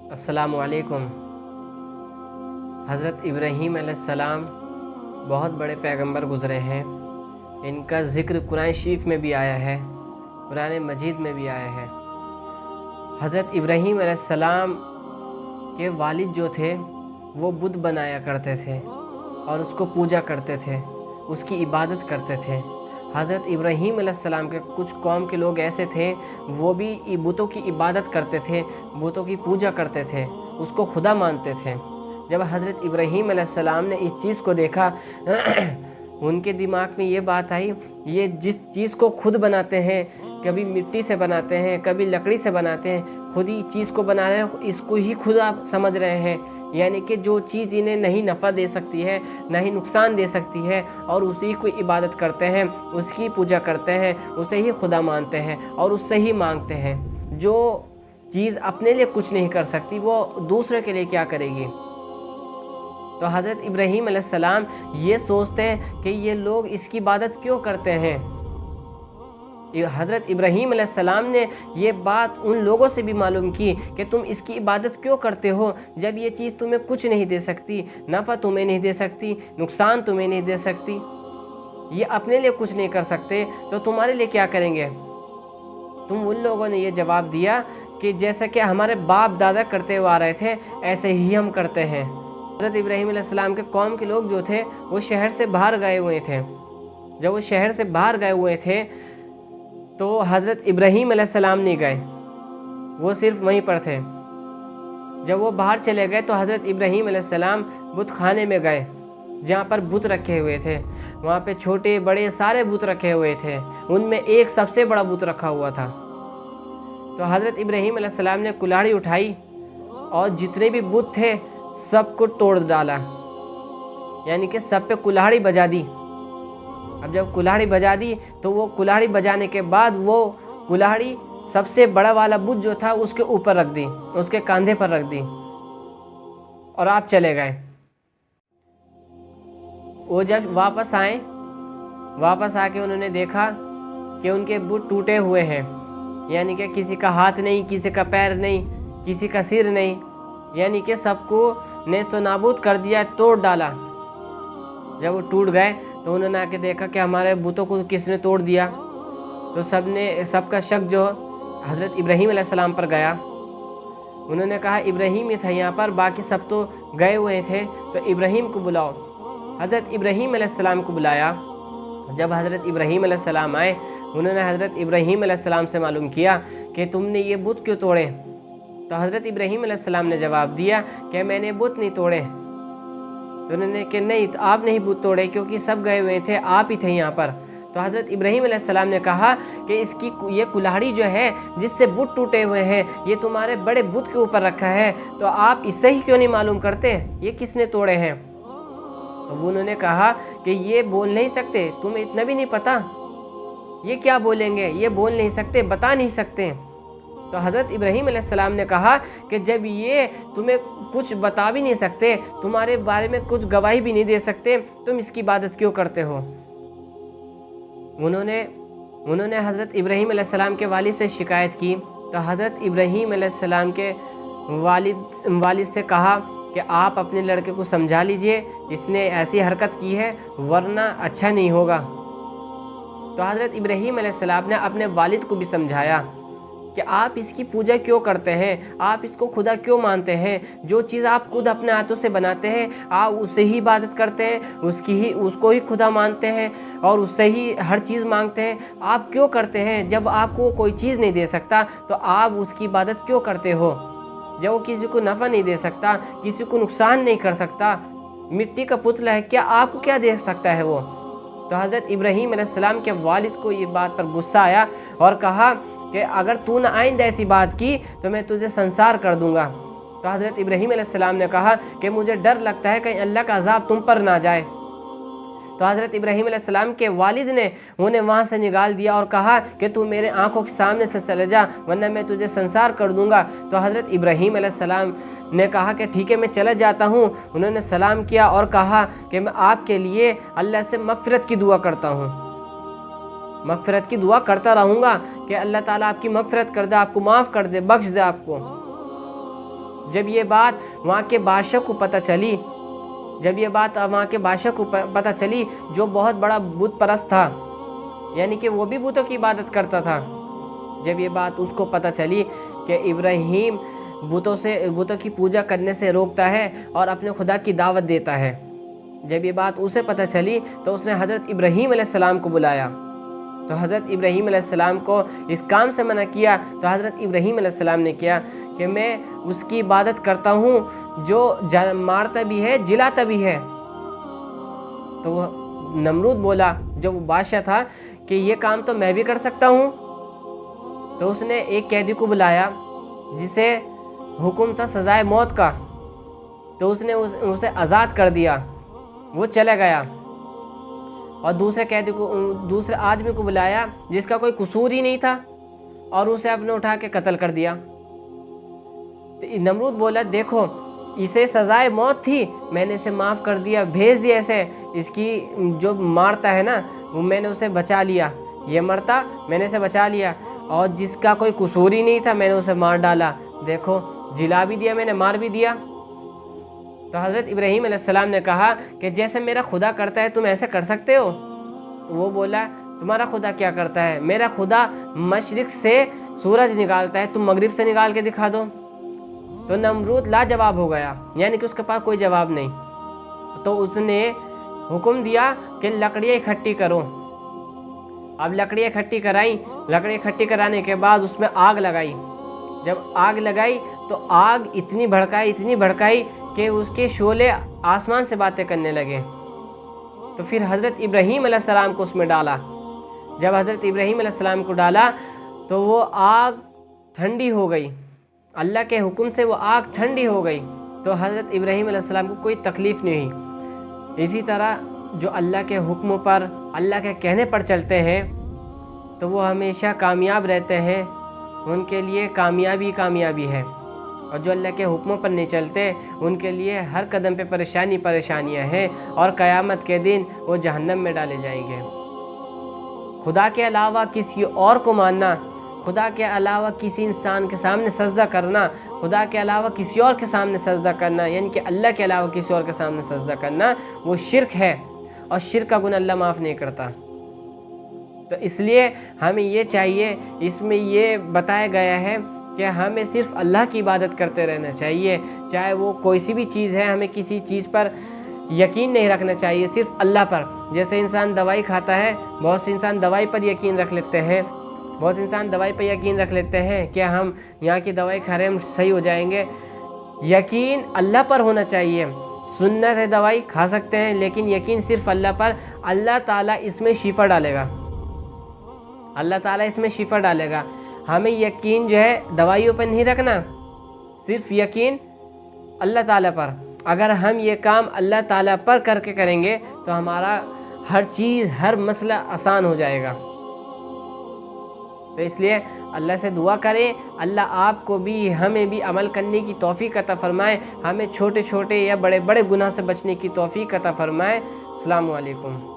अस्सलामु अलैकुम। हज़रत इब्राहीम अलैहिस्सलाम बहुत बड़े पैगंबर गुज़रे हैं। इनका ज़िक्र कुरान शरीफ में भी आया है, कुरान मजीद में भी आया है। हज़रत इब्राहीम अलैहिस्सलाम के वालिद जो थे वो बुत बनाया करते थे और उसको पूजा करते थे, उसकी इबादत करते थे। हज़रत इब्राहीम अलैहिस्सलाम के कुछ कौम के लोग ऐसे थे, वो भी बुतों की इबादत करते थे, बुतों की पूजा करते थे, उसको खुदा मानते थे। जब हज़रत इब्राहीम अलैहिस्सलाम ने इस चीज़ को देखा उनके दिमाग में ये बात आई, ये जिस चीज़ को खुद बनाते हैं, कभी मिट्टी से बनाते हैं, कभी लकड़ी से बनाते हैं, खुद ही चीज़ को बना रहे हैं, इसको ही खुदा समझ रहे हैं। यानी कि जो चीज़ इन्हें नहीं नफ़ा दे सकती है, ना ही नुकसान दे सकती है, और उसी की इबादत करते हैं, उसकी पूजा करते हैं, उसे ही खुदा मानते हैं और उससे ही मांगते हैं। जो चीज़ अपने लिए कुछ नहीं कर सकती वो दूसरे के लिए क्या करेगी। तो हज़रत इब्राहीम अलैहिस्सलाम ये सोचते हैं कि ये लोग इसकी इबादत क्यों करते हैं। हज़रत इब्राहीम अलैहिस्सलाम ने ये बात उन लोगों से भी मालूम की कि तुम इसकी इबादत क्यों करते हो, जब ये चीज़ तुम्हें कुछ नहीं दे सकती, नफ़ा तुम्हें नहीं दे सकती, नुकसान तुम्हें नहीं दे सकती, ये अपने लिए कुछ नहीं कर सकते तो तुम्हारे लिए क्या करेंगे। तुम उन लोगों ने ये जवाब दिया कि जैसा कि हमारे बाप दादा करते हुए आ रहे थे ऐसे ही हम करते हैं। हज़रत इब्राहीम अलैहिस्सलाम के कौम के लोग जो थे वो शहर से बाहर गए हुए थे। जब वो शहर से बाहर गए हुए थे तो हज़रत इब्राहीम अलैहिस्सलाम नहीं गए, वो सिर्फ वहीं पर थे। जब वो बाहर चले गए तो हज़रत इब्राहीम अलैहिस्सलाम बुत खाने में गए, जहाँ पर बुत रखे हुए थे। वहाँ पे छोटे बड़े सारे बुत रखे हुए थे, उनमें एक सबसे बड़ा बुत रखा हुआ था। तो हज़रत इब्राहीम अलैहिस्सलाम ने कुल्हाड़ी उठाई और जितने भी बुत थे सबको तोड़ डाला, यानी कि सब पे कुल्हाड़ी बजा दी। अब जब कुल्हाड़ी बजा दी तो वो कुल्हाड़ी बजाने के बाद वो कुल्हाड़ी सबसे बड़ा वाला बुत जो था उसके ऊपर रख दी, उसके कंधे पर रख दी और आप चले गए। वो जब वापस आए, वापस आके उन्होंने देखा कि उनके बुत टूटे हुए हैं, यानी कि किसी का हाथ नहीं, किसी का पैर नहीं, किसी का सिर नहीं, यानी कि सबको नेस्तो नाबूद कर दिया, तोड़ डाला। जब वो टूट गए तो उन्होंने आके देखा कि हमारे बुतों को किसने तोड़ दिया। तो सबका शक जो हज़रत इब्राहीम अलैहिस्सलाम पर गया। उन्होंने कहा इब्राहीम ही था यहाँ पर, बाकी सब तो गए हुए थे, तो इब्राहीम को बुलाओ। हज़रत इब्राहीम अलैहिस्सलाम को बुलाया। जब हज़रत इब्राहीम अलैहिस्सलाम आए, उन्होंने हज़रत इब्राहीम अलैहिस्सलाम से मालूम किया कि तुमने ये बुत क्यों तोड़े। तो हज़रत इब्राहीम अलैहिस्सलाम ने जवाब दिया कि मैंने बुत नहीं तोड़े। तो उन्होंने कि नहीं, तो आप नहीं बुत तोड़े क्योंकि सब गए हुए थे, आप ही थे यहाँ पर। तो हज़रत इब्राहीम अलैहिस्सलाम ने कहा कि ये कुल्हाड़ी जो है जिससे बुत टूटे हुए हैं, ये तुम्हारे बड़े बुत के ऊपर रखा है, तो आप इससे ही क्यों नहीं मालूम करते ये किसने तोड़े हैं। तो वो उन्होंने कहा कि ये बोल नहीं सकते, तुम्हें इतना भी नहीं पता, ये क्या बोलेंगे, ये बोल नहीं सकते, बता नहीं सकते। तो हज़रत इब्राहीम अलैहिस्सलाम ने कहा कि जब ये तुम्हें कुछ बता भी नहीं सकते, तुम्हारे बारे में कुछ गवाही भी नहीं दे सकते, तुम इसकी इबादत क्यों करते हो। उन्होंने हज़रत इब्राहीम अलैहिस्सलाम के वालिद से शिकायत की। तो हज़रत इब्राहीम अलैहिस्सलाम के वालिद से कहा कि आप अपने लड़के को समझा लीजिए, इसने ऐसी हरकत की है वरना अच्छा नहीं होगा। तो हज़रत इब्राहीम अलैहिस्सलाम ने अपने वालिद को भी समझाया कि आप इसकी पूजा क्यों करते हैं, आप इसको खुदा क्यों मानते हैं। जो चीज़ आप खुद अपने हाथों से बनाते हैं आप उससे ही इबादत करते हैं, उसको ही खुदा मानते हैं और उससे ही हर चीज़ मांगते हैं। आप क्यों करते हैं, जब आपको कोई चीज़ नहीं दे सकता तो आप उसकी इबादत क्यों करते हो। जब वो किसी को नफ़ा नहीं दे सकता, किसी को नुकसान नहीं कर सकता, मिट्टी का पुतला है, क्या आपको क्या दे सकता है वो। तो हज़रत इब्राहीम अलैहिस्सलाम के वालिद को ये बात पर गुस्सा आया और कहा कि अगर तू न आइंदा ऐसी बात की तो मैं तुझे संसार कर दूंगा। तो हज़रत इब्राहीम अलैहिस्सलाम ने कहा कि मुझे डर लगता है कहीं अल्लाह का अज़ाब तुम पर ना जाए। तो हज़रत इब्राहीम अलैहिस्सलाम के वालिद ने उन्हें वहाँ से निकाल दिया और कहा कि तू मेरे आंखों के सामने से चले जा वरना मैं तुझे संसार कर दूंगा। तो हज़रत इब्राहीम अलैहिस्सलाम ने कहा कि ठीक है मैं चला जाता हूँ। उन्होंने सलाम किया और कहा कि मैं आपके लिए अल्लाह से मग़फ़िरत की दुआ करता हूँ, मग़फ़िरत की दुआ करता रहूँगा कि अल्लाह ताला आपकी मग़फ़िरत कर दे, आपको माफ़ कर दे, बख्श दे आपको। جب یہ بات وہاں کے بادشاہ کو پتہ چلی جو بہت بڑا بت پرست تھا، یعنی کہ وہ بھی بتوں کی عبادت کرتا تھا، جب یہ بات اس کو پتہ چلی کہ ابراہیم بتوں کی پوجا کرنے سے روکتا ہے اور اپنے خدا کی دعوت دیتا ہے، جب یہ بات اسے پتہ چلی تو اس نے حضرت ابراہیم علیہ السلام کو بلایا، تو حضرت ابراہیم علیہ السلام کو اس کام سے منع کیا، تو حضرت ابراہیم علیہ السلام نے کیا کہ میں اس کی عبادت کرتا ہوں جو مارتا بھی ہے جلاتا بھی ہے۔ تو وہ نمرود بولا، جو وہ بادشاہ تھا، کہ یہ کام تو میں بھی کر سکتا ہوں۔ تو اس نے ایک قیدی کو بلایا جسے حکم تھا سزائے موت کا، تو اس نے اسے آزاد کر دیا، وہ چلا گیا، اور دوسرے آدمی کو بلایا جس کا کوئی قصور ہی نہیں تھا، اور اسے اپنے اٹھا کے قتل کر دیا۔ تو نمرود بولا دیکھو اسے سزائے موت تھی، میں نے اسے معاف کر دیا، بھیج دیا اسے، اس کی جو مارتا ہے نا وہ میں نے اسے بچا لیا، یہ مرتا میں نے اسے بچا لیا، اور جس کا کوئی قصور ہی نہیں تھا میں نے اسے مار ڈالا، دیکھو جلا بھی دیا میں نے، مار بھی دیا۔ تو حضرت ابراہیم علیہ السلام نے کہا کہ جیسے میرا خدا کرتا ہے تم ایسے کر سکتے ہو؟ وہ بولا تمہارا خدا کیا کرتا ہے؟ میرا خدا مشرق سے سورج نکالتا ہے، تم مغرب سے نکال کے دکھا دو۔ تو نمرود لاجواب ہو گیا، یعنی کہ اس کے پاس کوئی جواب نہیں۔ تو اس نے حکم دیا کہ لکڑیاں اکٹھی کرو۔ اب لکڑیاں اکٹھی کرائیں، لکڑیاں اکٹھی کرانے کے بعد اس میں آگ لگائی۔ جب آگ لگائی تو آگ اتنی بھڑکائی کہ اس کے شعلے آسمان سے باتیں کرنے لگے۔ تو پھر حضرت ابراہیم علیہ السلام کو اس میں ڈالا۔ جب حضرت ابراہیم علیہ السلام کو ڈالا تو وہ آگ ٹھنڈی ہو گئی، اللہ کے حکم سے وہ آگ ٹھنڈی ہو گئی، تو حضرت ابراہیم علیہ السلام کو کوئی تکلیف نہیں ہوئی۔ اسی طرح جو اللہ کے حکموں پر، اللہ کے کہنے پر چلتے ہیں تو وہ ہمیشہ کامیاب رہتے ہیں، ان کے لیے کامیابی ہے، اور جو اللہ کے حکموں پر نہیں چلتے ان کے لیے ہر قدم پہ پریشانیاں ہیں، اور قیامت کے دن وہ جہنم میں ڈالے جائیں گے۔ خدا کے علاوہ کسی اور کو ماننا، خدا کے علاوہ کسی انسان کے سامنے سجدہ کرنا، خدا کے علاوہ کسی اور کے سامنے سجدہ کرنا، یعنی کہ اللہ کے علاوہ کسی اور کے سامنے سجدہ کرنا، وہ شرک ہے، اور شرک کا گناہ اللہ معاف نہیں کرتا۔ تو اس لیے ہمیں یہ چاہیے، اس میں یہ بتایا گیا ہے کہ ہمیں صرف اللہ کی عبادت کرتے رہنا چاہیے، چاہے وہ کوئی سی بھی چیز ہے، ہمیں کسی چیز پر یقین نہیں رکھنا چاہیے، صرف اللہ پر۔ جیسے انسان دوائی کھاتا ہے، بہت سے انسان دوائی پر یقین رکھ لیتے ہیں، کہ ہم یہاں کی دوائی کھا رہے ہیں ہم صحیح ہو جائیں گے۔ یقین اللہ پر ہونا چاہیے، سنت ہے دوائی کھا سکتے ہیں لیکن یقین صرف اللہ پر، اللہ تعالیٰ اس میں شفا ڈالے گا۔ ہمیں یقین جو ہے دوائیوں پر نہیں رکھنا، صرف یقین اللہ تعالیٰ پر۔ اگر ہم یہ کام اللہ تعالیٰ پر کر کے کریں گے تو ہمارا ہر چیز، ہر مسئلہ آسان ہو جائے گا۔ تو اس لیے اللہ سے دعا کریں، اللہ آپ کو بھی ہمیں بھی عمل کرنے کی توفیق عطا فرمائے، ہمیں چھوٹے چھوٹے یا بڑے بڑے گناہ سے بچنے کی توفیق عطا فرمائے۔ السلام علیکم۔